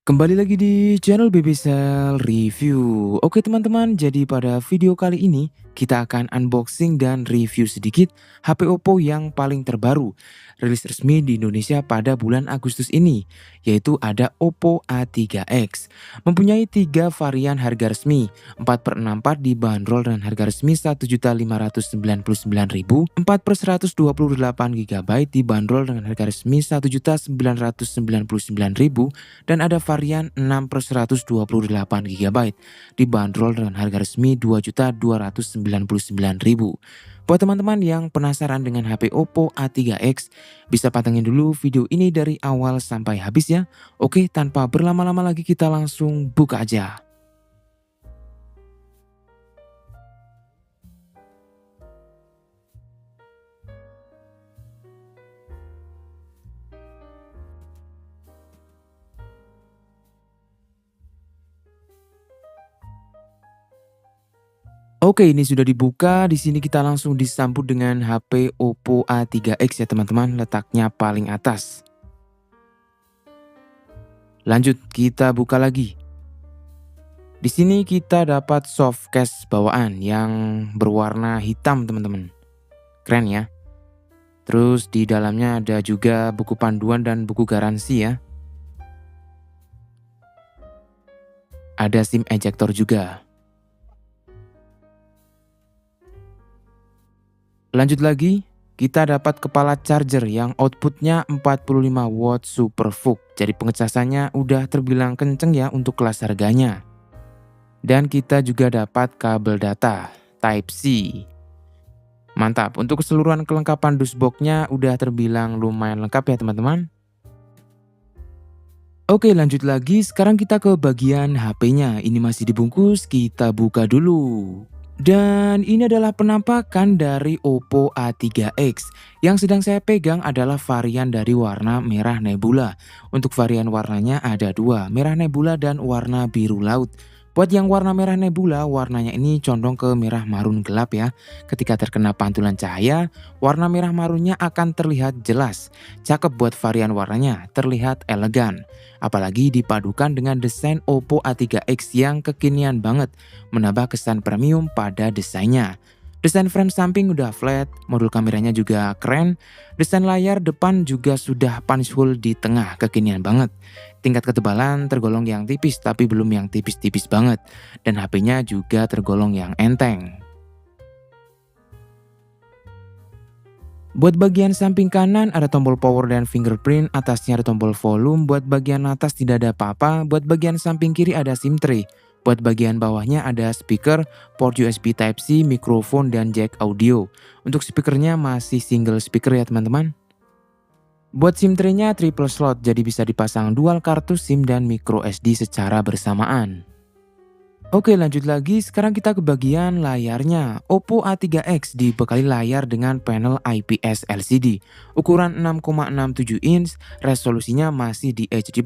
Kembali lagi di channel Babysel Review. Oke teman-teman, jadi pada video kali ini kita akan unboxing dan review sedikit HP Oppo yang paling terbaru, rilis resmi di Indonesia pada bulan Agustus ini, yaitu ada Oppo A3X. Mempunyai 3 varian harga resmi, 4/64 dibanderol dengan harga resmi Rp1.599.000, 4/128 GB dibanderol dengan harga resmi Rp1.999.000, dan ada varian 6/128 GB dibanderol dengan harga resmi Rp2.299.000. Buat teman-teman yang penasaran dengan HP Oppo A3X, bisa pantengin dulu video ini dari awal sampai habis ya. Oke, tanpa berlama-lama lagi kita langsung buka aja. Oke, ini sudah dibuka. Di sini kita langsung disambut dengan HP Oppo A3X ya teman-teman, letaknya paling atas. Lanjut, kita buka lagi. Di sini kita dapat soft case bawaan yang berwarna hitam teman-teman. Keren ya. Terus di dalamnya ada juga buku panduan dan buku garansi ya. Ada SIM ejector juga. Lanjut lagi, kita dapat kepala charger yang outputnya 45 watt super VOOC. Jadi pengecasannya udah terbilang kenceng ya untuk kelas harganya. Dan kita juga dapat kabel data Type-C. Mantap, untuk keseluruhan kelengkapan dusbox-nya udah terbilang lumayan lengkap ya teman-teman. Oke, lanjut lagi, sekarang kita ke bagian HP-nya. Ini masih dibungkus, kita buka dulu. Dan ini adalah penampakan dari Oppo A3X. Yang sedang saya pegang adalah varian dari warna merah nebula. Untuk varian warnanya ada dua, merah nebula dan warna biru laut. Buat yang warna merah nebula, warnanya ini condong ke merah marun gelap ya. Ketika terkena pantulan cahaya, warna merah marunnya akan terlihat jelas. Cakep buat varian warnanya, terlihat elegan. Apalagi dipadukan dengan desain Oppo A3X yang kekinian banget, menambah kesan premium pada desainnya. Desain frame samping udah flat, modul kameranya juga keren, desain layar depan juga sudah punch hole di tengah, kekinian banget. Tingkat ketebalan tergolong yang tipis tapi belum yang tipis-tipis banget, dan HP-nya juga tergolong yang enteng. Buat bagian samping kanan ada tombol power dan fingerprint, atasnya ada tombol volume, buat bagian atas tidak ada apa-apa, buat bagian samping kiri ada SIM tray. Buat bagian bawahnya ada speaker, port USB Type-C, mikrofon, dan jack audio. Untuk speakernya masih single speaker ya teman-teman. Buat SIM tray-nya triple slot, jadi bisa dipasang dual kartu SIM dan micro SD secara bersamaan. Oke, lanjut lagi, sekarang kita ke bagian layarnya. Oppo A3X dibekali layar dengan panel IPS LCD. Ukuran 6,67 inch, resolusinya masih di HD+.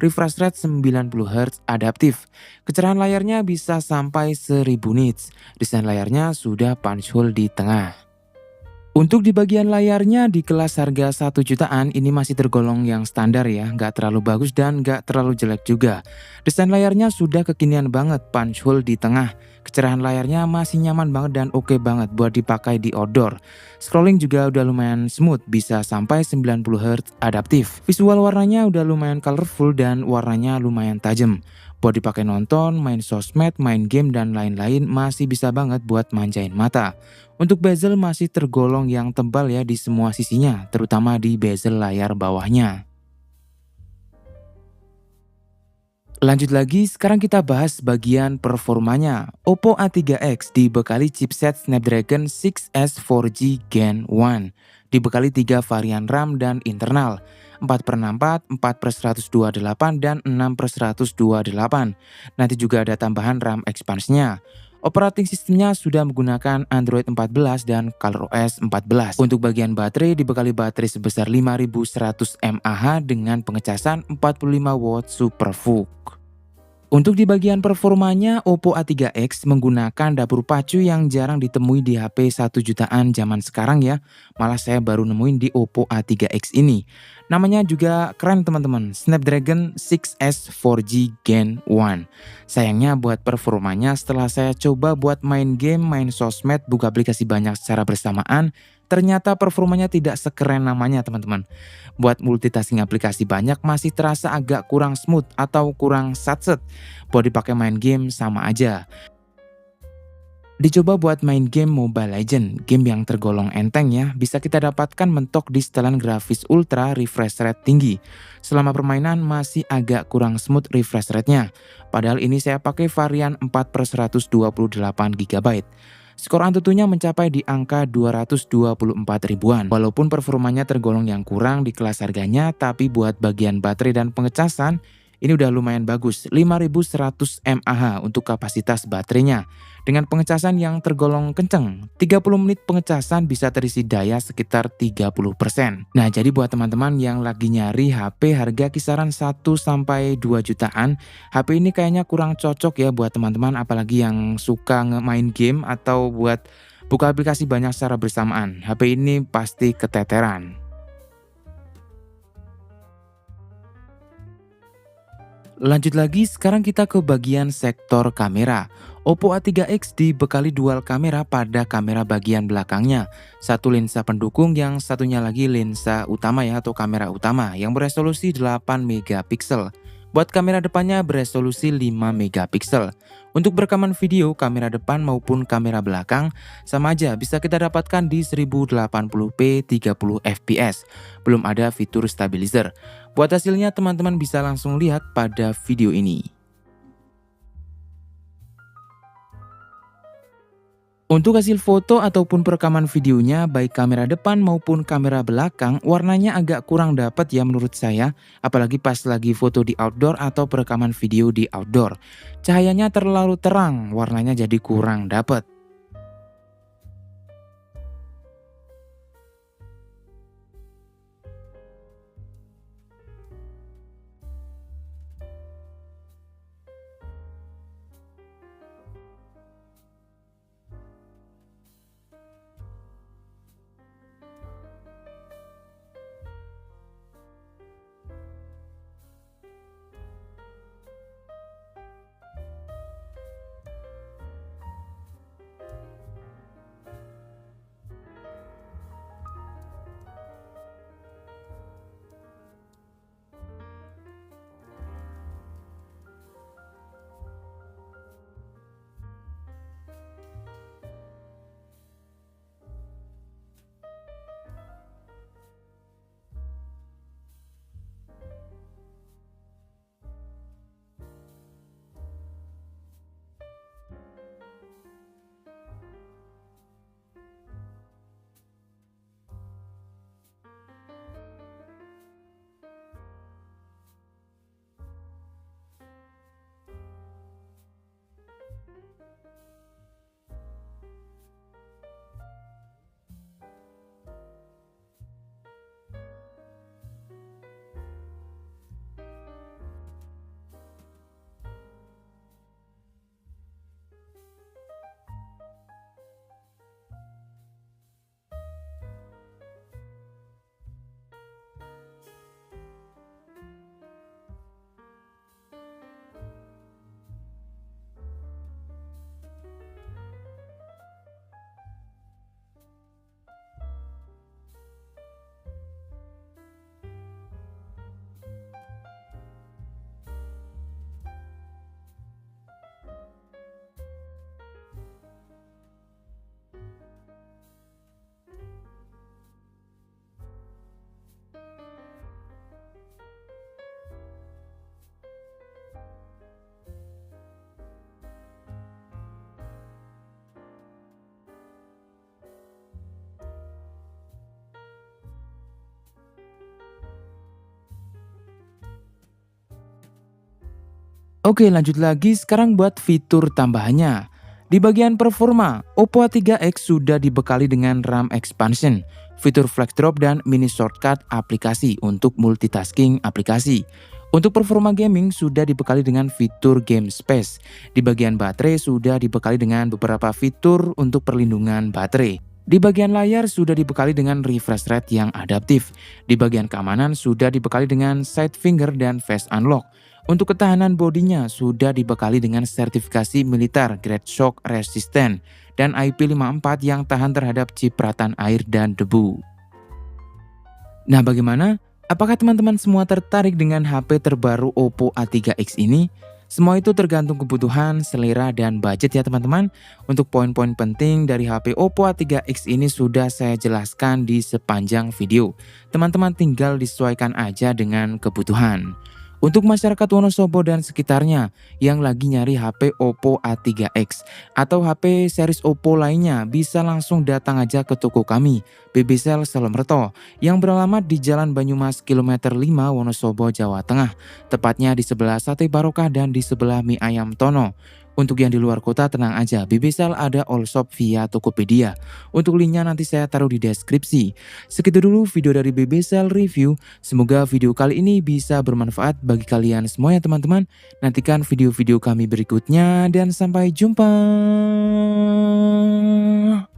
Refresh rate 90 Hz adaptif. Kecerahan layarnya bisa sampai 1000 nits. Desain layarnya sudah punch hole di tengah. Untuk di bagian layarnya di kelas harga 1 jutaan ini masih tergolong yang standar ya, nggak terlalu bagus dan nggak terlalu jelek juga. Desain layarnya sudah kekinian banget, punch hole di tengah. Kecerahan layarnya masih nyaman banget dan oke banget buat dipakai di outdoor. Scrolling juga udah lumayan smooth, bisa sampai 90 Hz adaptif. Visual warnanya udah lumayan colorful dan warnanya lumayan tajam. Buat dipakai nonton, main sosmed, main game, dan lain-lain masih bisa banget buat manjain mata. Untuk bezel masih tergolong yang tebal ya di semua sisinya, terutama di bezel layar bawahnya. Lanjut lagi, sekarang kita bahas bagian performanya. Oppo A3X dibekali chipset Snapdragon 6S 4G Gen 1. Dibekali 3 varian RAM dan internal, 4/64, 4/128, dan 6/128. Nanti juga ada tambahan RAM expanse-nya. Operating sistemnya sudah menggunakan Android 14 dan ColorOS 14. Untuk bagian baterai dibekali baterai sebesar 5100 mAh dengan pengecasan 45 watt super VOOC. Untuk di bagian performanya, Oppo A3X menggunakan dapur pacu yang jarang ditemui di HP 1 jutaan zaman sekarang ya. Malah saya baru nemuin di Oppo A3X ini. Namanya juga keren teman-teman, Snapdragon 6S 4G Gen 1. Sayangnya buat performanya setelah saya coba buat main game, main sosmed, buka aplikasi banyak secara bersamaan, ternyata performanya tidak sekeren namanya teman-teman. Buat multitasking aplikasi banyak masih terasa agak kurang smooth atau kurang satset. Buat dipakai main game sama aja. Dicoba buat main game Mobile Legend, game yang tergolong enteng ya, bisa kita dapatkan mentok di setelan grafis ultra refresh rate tinggi. Selama permainan masih agak kurang smooth refresh rate-nya. Padahal ini saya pakai varian 4 per 128 GB. Skor Antutunya mencapai di angka 224 ribuan. Walaupun performanya tergolong yang kurang di kelas harganya, tapi buat bagian baterai dan pengecasan, ini udah lumayan bagus, 5100 mAh untuk kapasitas baterainya. Dengan pengecasan yang tergolong kenceng, 30 menit pengecasan bisa terisi daya sekitar 30%. Nah, jadi buat teman-teman yang lagi nyari HP harga kisaran 1-2 jutaan, HP ini kayaknya kurang cocok ya buat teman-teman apalagi yang suka main game atau buat buka aplikasi banyak secara bersamaan. HP ini pasti keteteran. Lanjut lagi, sekarang kita ke bagian sektor kamera. Oppo A3X dibekali dual kamera pada kamera bagian belakangnya. Satu lensa pendukung, yang satunya lagi lensa utama ya atau kamera utama yang beresolusi 8 megapiksel. Buat kamera depannya beresolusi 5 megapiksel. Untuk berekaman video, kamera depan maupun kamera belakang sama aja bisa kita dapatkan di 1080p 30 fps. Belum ada fitur stabilizer. Buat hasilnya teman-teman bisa langsung lihat pada video ini. Untuk hasil foto ataupun perekaman videonya, baik kamera depan maupun kamera belakang, warnanya agak kurang dapat ya menurut saya, apalagi pas lagi foto di outdoor atau perekaman video di outdoor. Cahayanya terlalu terang, warnanya jadi kurang dapat. Oke, lanjut lagi sekarang buat fitur tambahannya. Di bagian performa, Oppo A3X sudah dibekali dengan RAM expansion, fitur flag drop dan mini shortcut aplikasi untuk multitasking aplikasi. Untuk performa gaming sudah dibekali dengan fitur Game Space. Di bagian baterai sudah dibekali dengan beberapa fitur untuk perlindungan baterai. Di bagian layar sudah dibekali dengan refresh rate yang adaptif. Di bagian keamanan sudah dibekali dengan side finger dan face unlock. Untuk ketahanan bodinya sudah dibekali dengan sertifikasi militer grade shock resistant dan IP54 yang tahan terhadap cipratan air dan debu. Nah, bagaimana? Apakah teman-teman semua tertarik dengan HP terbaru Oppo A3X ini? Semua itu tergantung kebutuhan, selera, dan budget ya teman-teman. Untuk poin-poin penting dari HP Oppo A3X ini sudah saya jelaskan di sepanjang video. Teman-teman tinggal disesuaikan aja dengan kebutuhan. Untuk masyarakat Wonosobo dan sekitarnya yang lagi nyari HP Oppo A3X atau HP series Oppo lainnya, bisa langsung datang aja ke toko kami, BBCell Solomerto, yang beralamat di Jalan Banyumas kilometer 5 Wonosobo, Jawa Tengah, tepatnya di sebelah Sate Barokah dan di sebelah Mie Ayam Tono. Untuk yang di luar kota tenang aja, BBCell ada all shop via Tokopedia. Untuk linknya nanti saya taruh di deskripsi. Segitu dulu video dari BBCell Review. Semoga video kali ini bisa bermanfaat bagi kalian semua ya teman-teman. Nantikan video-video kami berikutnya dan sampai jumpa.